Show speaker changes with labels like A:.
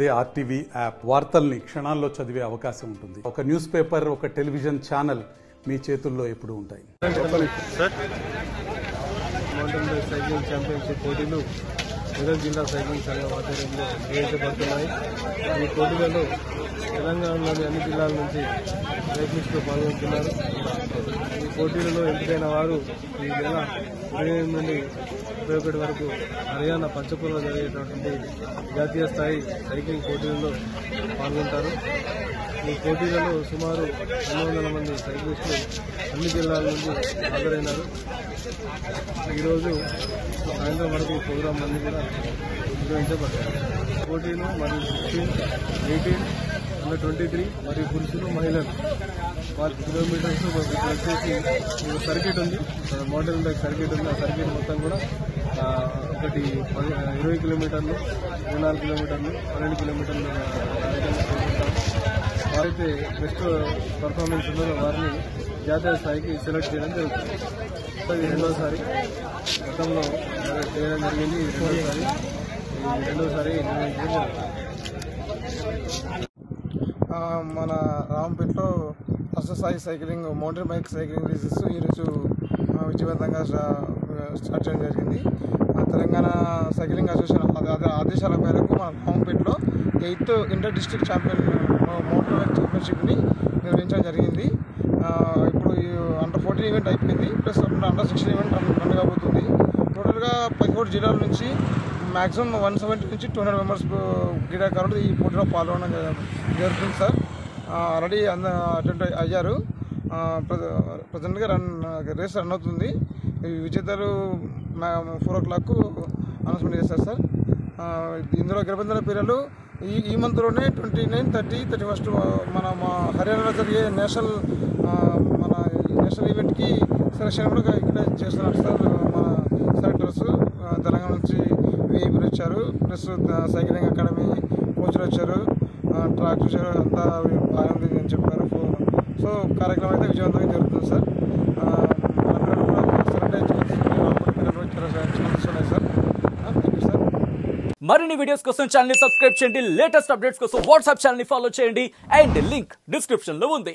A: అదే RTV app వార్తల్ని క్షణాల్లో చదివే అవకాశం ఉంటుంది. ఒక న్యూస్ పేపర్, ఒక టెలివిజన్ ఛానల్ మీ చేతుల్లో ఎప్పుడూ ఉంటాయి.
B: సైక్లింగ్ ఛాంపియన్షిప్ పోటీలు మెదక్ జిల్లా సైక్లింగ్ సంఘం ఆధ్వర్యంలో నిర్వహించబడుతున్నాయి. ఈ పోటీలలో తెలంగాణలోని అన్ని జిల్లాల నుంచి సైక్లిస్టులు పాల్గొంటున్నారు. ఈ పోటీలలో ఎంపికైన వారు ఈ నెల 28 నుండి 31 వరకు హర్యానా పంచకులలో జరిగేటటువంటి జాతీయ స్థాయి సైక్లింగ్ పోటీలలో పాల్గొంటారు. ఈ పోటీలలో సుమారు 200 మంది సైక్లిస్టులు అన్ని జిల్లాల నుంచి హాజరైనారు. ఈరోజు సాయంత్రం వరకు ఈ ప్రోగ్రాం అన్ని కూడా నిర్వహించబడ్డాయి. పోటీలు మరియు 16, 18, 23 మరియు పురుషులు, మహిళలు 40 కిలోమీటర్స్ వచ్చేసి సర్కిట్ ఉంది, మౌంటైన్ బైక్ సర్కిట్ ఉంది. ఆ సర్కిట్ మొత్తం కూడా ఒకటి 20 కిలోమీటర్లు, 24 కిలోమీటర్లు, 12 కిలోమీటర్లు వారైతే బెస్ట్ పర్ఫార్మెన్స్ ఉందో వారిని జాతీయ స్థాయికి సెలెక్ట్ చేయడం జరుగుతుంది. ఇది రెండోసారి, గతంలో చేయడం జరిగింది. ఇది రెండోసారి నిర్వహించడం జరుగుతుంది. మన రాంపేటలో ఫస్ట్ స్థాయి cycling mountain bike cycling races ఈరోజు విజయవంతంగా స్టార్ట్ చేయడం జరిగింది. తెలంగాణ సైక్లింగ్ అసోసియేషన్ ఆదేశాల మేరకు మన రాంపేటలో 8th inter district mountain bike ఛాంపియన్షిప్ని నిర్వహించడం జరిగింది. ఇప్పుడు అండర్ 14 ఈవెంట్ అయిపోయింది, ప్లస్ అండర్ 16 ఈవెంట్ రన్ కాబోతుంది. టోటల్గా 14 జిల్లాల నుంచి మ్యాక్సిమం 170 నుంచి 200 మెంబర్స్ క్రీడాకారులు ఈ పోటీలో పాల్గొనడం జరుగుతుంది సార్. ఆల్రెడీ అటెండ్ అయ్యారు. ప్రజెంట్గా రేస్ రన్ అవుతుంది. విజేతలు 4 o'clock అనౌన్స్మెంట్ చేస్తారు సార్. ఇందులో గెలుపొందిన పేర్లు ఈ మంత్లోనే 29, 30, 31 మన హర్యానాలో జరిగే నేషనల్ ఈవెంట్కి సెలక్షన్ కూడా ఇక్కడ చేస్తున్నారు సార్. మన సెలెక్టర్స్ తెలంగాణ నుంచి విఐపీలు వచ్చారు, ప్లస్ సైక్లింగ్ అకాడమీ కోచ్లు వచ్చారు, ట్రాక్ చూసారు, అంతా బాగుంది అని చెప్పారు. సో కార్యక్రమం అయితే విజయవంతంగా జరుగుతుంది సార్.
C: మరిన్ని వీడియోస్ కోసం ఛానల్ ని సబ్స్క్రైబ్ చేయండి. లేటెస్ట్ అప్డేట్స్ కోసం వాట్సాప్ ఛానల్ ని ఫాలో చేయండి. అండ్ లింక్ డిస్క్రిప్షన్ లో ఉంది.